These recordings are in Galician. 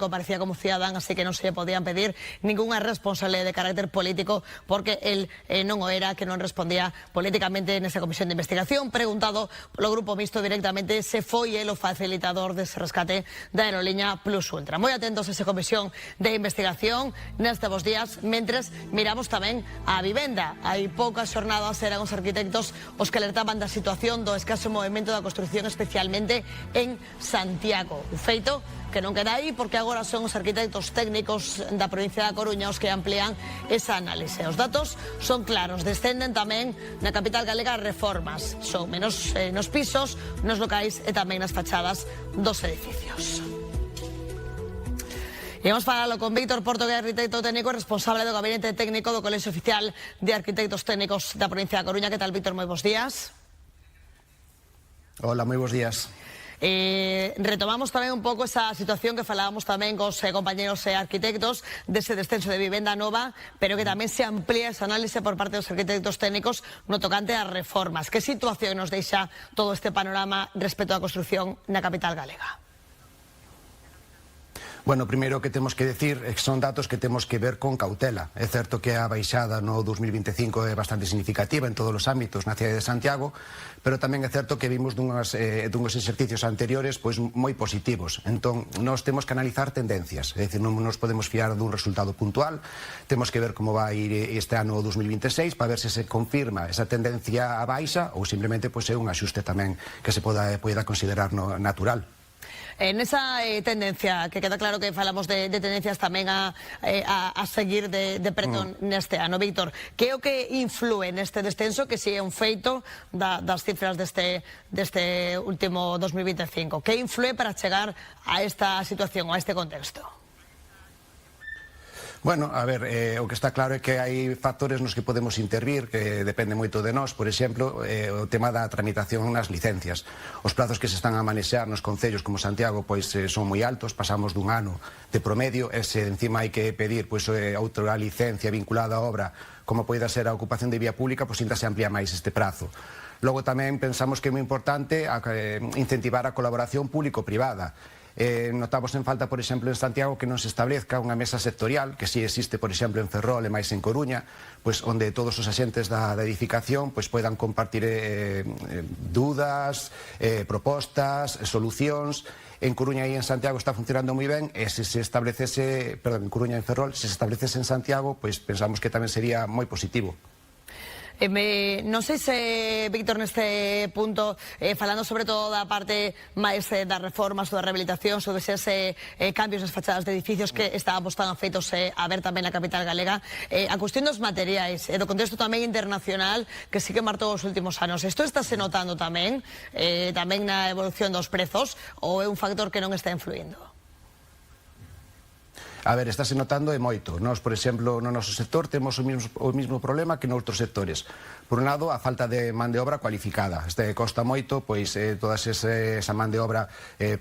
Comparecía como cidadán, así que non se lle podían pedir ningunha responsabilidade de carácter político porque el non o era, que non respondía políticamente nesa comisión de investigación. Preguntado polo Grupo Mixto directamente se foi el o facilitador dese rescate da aeroliña Plus Ultra. Moi atentos a esa comisión de investigación nestes días, mentres miramos tamén a vivenda. Hai poucas xornadas eran os arquitectos os que alertaban da situación do escaso movimento da construcción, especialmente en Santiago. O feito que non queda aí porque agora son os arquitectos técnicos da provincia da Coruña os que amplían esa análise. Os datos son claros, descenden tamén na capital galega reformas. Son menos nos pisos, nos locais e tamén nas fachadas dos edificios. E vamos falalo con Víctor Porto, que é arquitecto técnico responsable do gabinete técnico do Colexio Oficial de Arquitectos Técnicos da provincia da Coruña. Que tal, Víctor? Moi bons días. Hola, moi bons días. Retomamos tamén un pouco esa situación que falábamos tamén cos compañeros arquitectos dese descenso de vivenda nova, pero que tamén se amplía esa análise por parte dos arquitectos técnicos no tocante ás reformas. Que situación nos deixa todo este panorama respecto á construción na capital galega? Bueno, primeiro que temos que decir é que son datos que temos que ver con cautela. É certo que a baixada no 2025 é bastante significativa en todos os ámbitos na cidade de Santiago, pero tamén é certo que vimos dunhos exercicios anteriores pois moi positivos. Entón, nós temos que analizar tendencias, é dicir, non nos podemos fiar dun resultado puntual, temos que ver como vai ir este ano 2026 para ver se confirma esa tendencia a baixa ou simplemente pois é un axuste tamén que se poda considerar natural. En esa tendencia, que queda claro que falamos de tendencias tamén a seguir de preto neste ano, Víctor, que é o que influe neste descenso, que si é un feito das cifras deste último 2025? Que influe para chegar a esta situación, a este contexto? Bueno, a ver, o que está claro é que hai factores nos que podemos intervir, que depende moito de nós. Por exemplo, o tema da tramitación nas licencias. Os prazos que se están a manexar nos concellos como Santiago pois son moi altos, pasamos dun ano de promedio, e se encima hai que pedir pois outra licencia vinculada á obra, como poida ser a ocupación de vía pública, pois ainda se amplía máis este prazo. Logo tamén pensamos que é moi importante incentivar a colaboración público-privada. Notamos en falta, por exemplo, en Santiago que non se establezca unha mesa sectorial, que si existe, por exemplo, en Ferrol e máis en Coruña, pois onde todos os axentes da edificación pois poidan compartir dúdas, propostas, solucións. En Coruña e en Santiago está funcionando moi ben, e se se establecese, perdón, en Coruña e en Ferrol, se se establecese en Santiago, pois pensamos que tamén sería moi positivo. Non sei se, Víctor, neste punto, falando sobre todo da parte máis das reformas, da rehabilitación, sobre ese cambios nas fachadas de edificios que estábamos tan afeitos a ver tamén na capital galega, a cuestión dos materiais, do contexto tamén internacional, que sí que marcou os últimos anos. Isto estáse notando tamén na evolución dos prezos, ou é un factor que non está influindo? A ver, estáse notando e moito. Nós, por exemplo, no noso sector temos o mesmo problema que noutros sectores. Por un lado, a falta de man de obra cualificada. Costa moito, pois toda esa man de obra,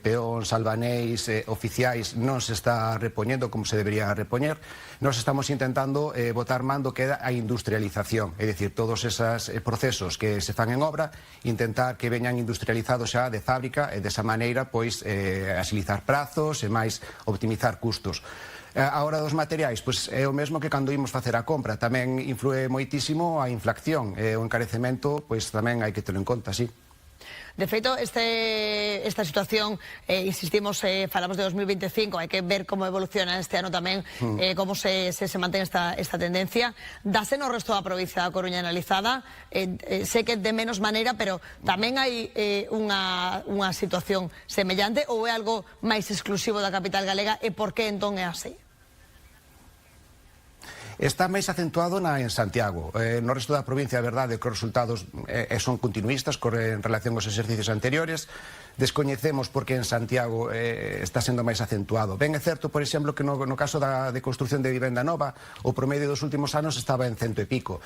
peóns, albanéis, oficiais, non se está repoñendo como se debería repoñer. Nós estamos intentando botar man do que é a industrialización, é dicir, todos esos procesos que se fan en obra, intentar que veñan industrializados xa de fábrica e desa maneira, pois, agilizar prazos e máis optimizar custos. A hora dos materiais, pois é o mesmo que cando imos facer a compra, tamén influe moitísimo a inflación, e o encarecemento, pois tamén hai que telo en conta, sí. De feito, esta situación, insistimos, falamos de 2025, hai que ver como evoluciona este ano tamén, como se mantén esta tendencia. Dase no resto da provincia da Coruña analizada, sei que de menos maneira, pero tamén hai unha situación semellante, ou é algo máis exclusivo da capital galega, e por que entón é así? Está máis acentuado en Santiago. No resto da provincia, a verdade, que os resultados son continuistas en relación aos exercicios anteriores. Descoñecemos porque en Santiago está sendo máis acentuado. Ben, é certo, por exemplo, que no caso de construción de vivenda nova, o promedio dos últimos anos estaba en 100 e pico.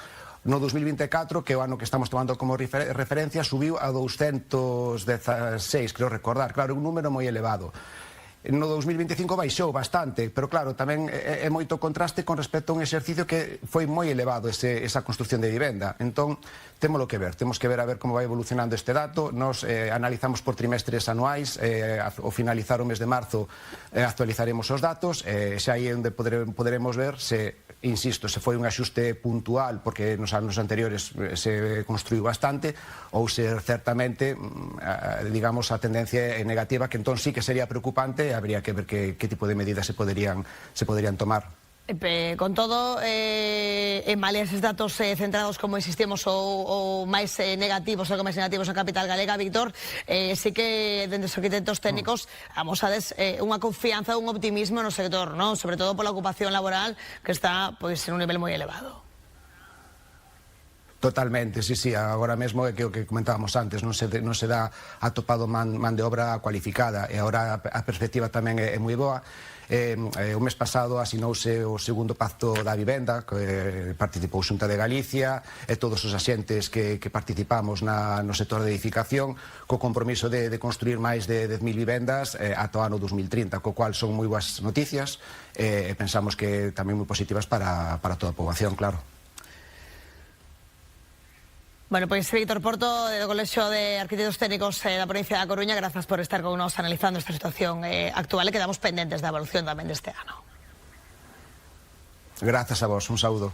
No 2024, que é o ano que estamos tomando como referencia, subiu a 216, creo recordar. Claro, un número moi elevado. no 2025 baixou bastante, pero claro, tamén é moito contraste con respecto a un exercicio que foi moi elevado esa construcción de vivenda. Entón, temos que ver a ver como vai evolucionando este dato. Nos analizamos por trimestres anuais, ao finalizar o mes de marzo actualizaremos os datos, xa aí é onde poderemos ver se, insisto, se foi un axuste puntual porque nos anos anteriores se construiu bastante, ou se certamente, digamos, a tendencia é negativa, que entón sí que sería preocupante e habría que ver que tipo de medidas se poderían tomar. Con todo, en malia eses datos centrados, como insistimos, ou máis negativos, algo máis negativos na capital galega, Víctor, sí que dende os arquitectos técnicos amosades unha confianza, un optimismo no sector, non? Sobre todo pola ocupación laboral, que está pois en un nivel moi elevado. Totalmente, sí, agora mesmo é que o que comentábamos antes, non se dá atopado man de obra cualificada, e agora a perspectiva tamén é moi boa. O mes pasado asinouse o segundo pacto da vivenda, que participou Xunta de Galicia e todos os axentes que participamos no sector de edificación, co compromiso de construir máis de 10.000 vivendas ata o ano 2030, co cual son moi boas noticias e pensamos que tamén moi positivas para toda a poboación, claro. Bueno, pois Víctor Porto, do Colexio de Arquitectos Técnicos da provincia da Coruña, grazas por estar con nos analizando esta situación actual e quedamos pendentes da evolución tamén deste ano. Grazas a vos, un saúdo.